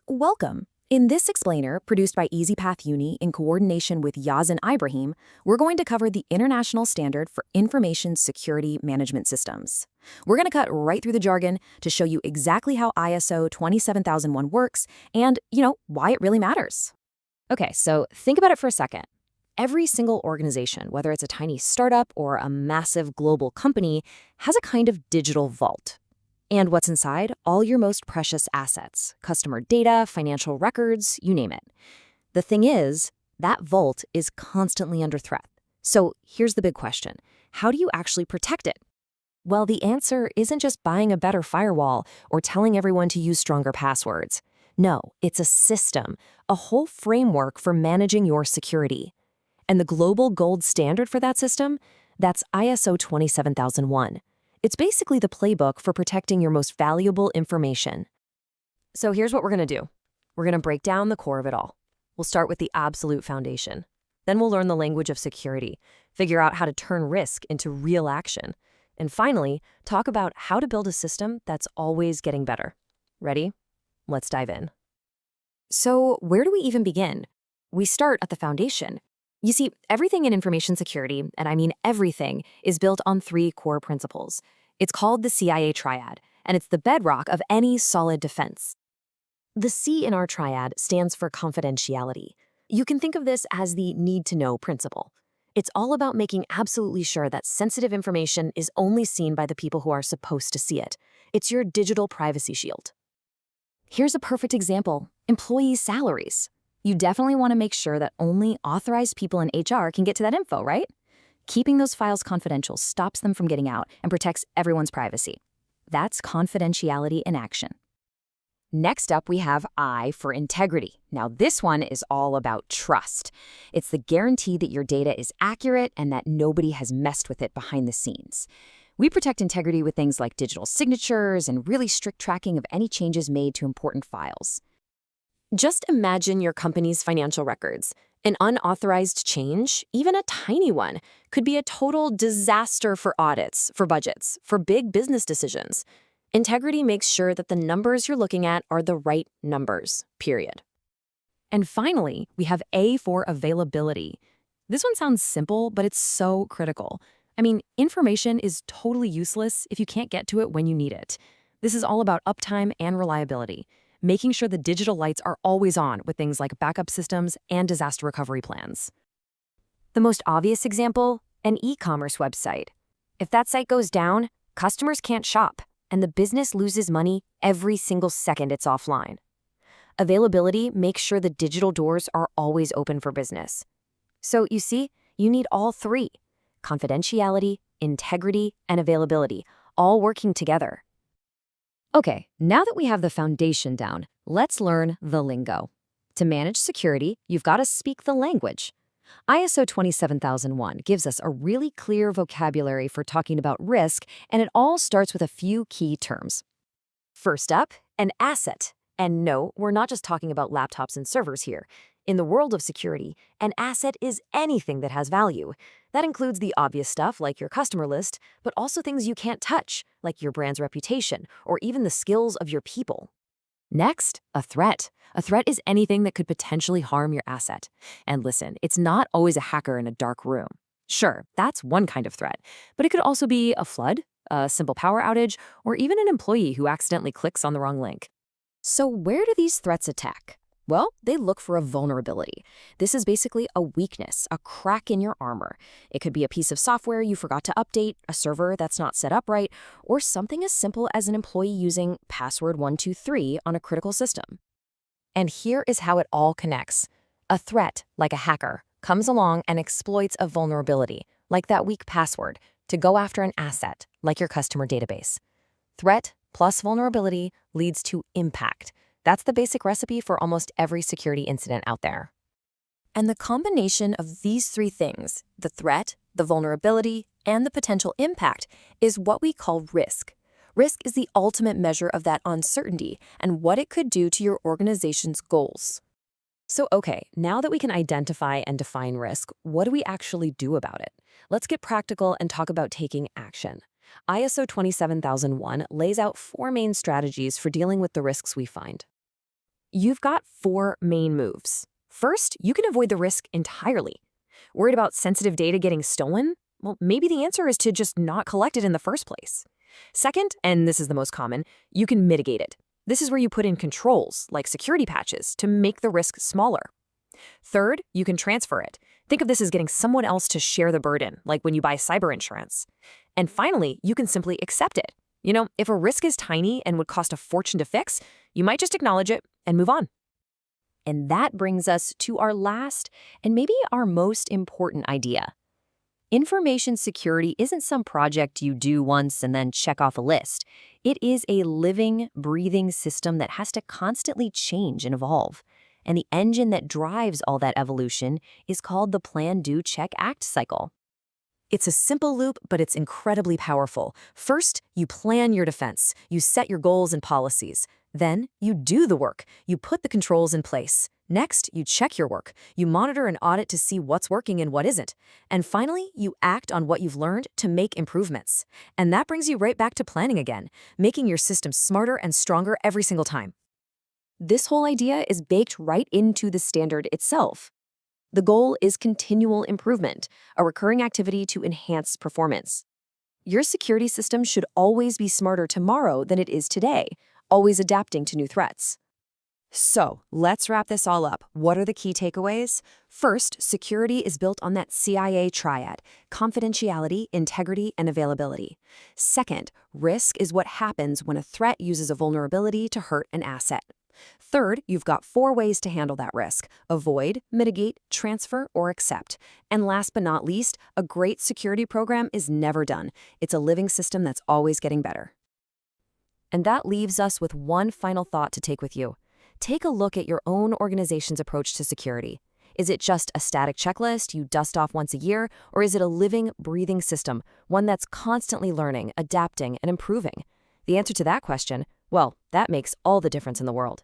Welcome. In this explainer, produced by EasyPathUni in coordination with Yazan Ibrahim, we're going to cover the International Standard for Information Security Management Systems. We're going to cut right through the jargon to show you exactly how ISO 27001 works and, why it really matters. Okay, so think about it for a second. Every single organization, whether it's a tiny startup or a massive global company, has a kind of digital vault. And what's inside? All your most precious assets, customer data, financial records, you name it. The thing is, that vault is constantly under threat. So here's the big question. How do you actually protect it? Well, the answer isn't just buying a better firewall or telling everyone to use stronger passwords. No, it's a system, a whole framework for managing your security. And the global gold standard for that system? That's ISO 27001. It's basically the playbook for protecting your most valuable information. So here's what we're going to do. We're going to break down the core of it all. We'll start with the absolute foundation. Then we'll learn the language of security, figure out how to turn risk into real action, and finally, talk about how to build a system that's always getting better. Ready? Let's dive in. So where do we even begin? We start at the foundation. You see, everything in information security, and I mean everything, is built on three core principles. It's called the CIA triad, and it's the bedrock of any solid defense. The C in our triad stands for confidentiality. You can think of this as the need-to-know principle. It's all about making absolutely sure that sensitive information is only seen by the people who are supposed to see it. It's your digital privacy shield. Here's a perfect example: employee salaries. You definitely want to make sure that only authorized people in HR can get to that info, right? Keeping those files confidential stops them from getting out and protects everyone's privacy. That's confidentiality in action. Next up, we have I for integrity. Now, this one is all about trust. It's the guarantee that your data is accurate and that nobody has messed with it behind the scenes. We protect integrity with things like digital signatures and really strict tracking of any changes made to important files. Just imagine your company's financial records. An unauthorized change, even a tiny one, could be a total disaster for audits, for budgets, for big business decisions. Integrity makes sure that the numbers you're looking at are the right numbers, period. And finally, we have A for availability. This one sounds simple, but it's so critical. I mean, information is totally useless if you can't get to it when you need it. This is all about uptime and reliability, making sure the digital lights are always on with things like backup systems and disaster recovery plans. The most obvious example, an e-commerce website. If that site goes down, customers can't shop, and the business loses money every single second it's offline. Availability makes sure the digital doors are always open for business. So you see, you need all three: confidentiality, integrity, and availability, all working together. Okay, now that we have the foundation down, let's learn the lingo. To manage security, you've got to speak the language. ISO 27001 gives us a really clear vocabulary for talking about risk, and it all starts with a few key terms. First up, an asset. And no, we're not just talking about laptops and servers here. In the world of security, an asset is anything that has value. That includes the obvious stuff like your customer list, but also things you can't touch, like your brand's reputation or even the skills of your people. Next, a threat. A threat is anything that could potentially harm your asset. And listen, it's not always a hacker in a dark room. Sure, that's one kind of threat, but it could also be a flood, a simple power outage, or even an employee who accidentally clicks on the wrong link. So where do these threats attack? Well, they look for a vulnerability. This is basically a weakness, a crack in your armor. It could be a piece of software you forgot to update, a server that's not set up right, or something as simple as an employee using password 123 on a critical system. And here is how it all connects. A threat, like a hacker, comes along and exploits a vulnerability, like that weak password, to go after an asset, like your customer database. Threat plus vulnerability leads to impact. That's the basic recipe for almost every security incident out there. And the combination of these three things, the threat, the vulnerability, and the potential impact, is what we call risk. Risk is the ultimate measure of that uncertainty and what it could do to your organization's goals. So, okay, now that we can identify and define risk, what do we actually do about it? Let's get practical and talk about taking action. ISO 27001 lays out 4 main strategies for dealing with the risks we find. You've got 4 main moves. First, you can avoid the risk entirely. Worried about sensitive data getting stolen? Well, maybe the answer is to just not collect it in the first place. Second, and this is the most common, you can mitigate it. This is where you put in controls, like security patches, to make the risk smaller. Third, you can transfer it. Think of this as getting someone else to share the burden, like when you buy cyber insurance. And finally, you can simply accept it. If a risk is tiny and would cost a fortune to fix, you might just acknowledge it and move on. And that brings us to our last and maybe our most important idea. Information security isn't some project you do once and then check off a list. It is a living, breathing system that has to constantly change and evolve. And the engine that drives all that evolution is called the Plan, Do, Check, Act cycle. It's a simple loop, but it's incredibly powerful. First, you plan your defense. You set your goals and policies. Then, you do the work. You put the controls in place. Next, you check your work. You monitor and audit to see what's working and what isn't. And finally, you act on what you've learned to make improvements. And that brings you right back to planning again, making your system smarter and stronger every single time. This whole idea is baked right into the standard itself. The goal is continual improvement, a recurring activity to enhance performance. Your security system should always be smarter tomorrow than it is today, always adapting to new threats. So, let's wrap this all up. What are the key takeaways? First, security is built on that CIA triad: confidentiality, integrity, and availability. Second, risk is what happens when a threat uses a vulnerability to hurt an asset. Third, you've got 4 ways to handle that risk: avoid, mitigate, transfer, or accept. And last but not least, a great security program is never done. It's a living system that's always getting better. And that leaves us with one final thought to take with you. Take a look at your own organization's approach to security. Is it just a static checklist you dust off once a year, or is it a living, breathing system, one that's constantly learning, adapting, and improving? The answer to that question, well, that makes all the difference in the world.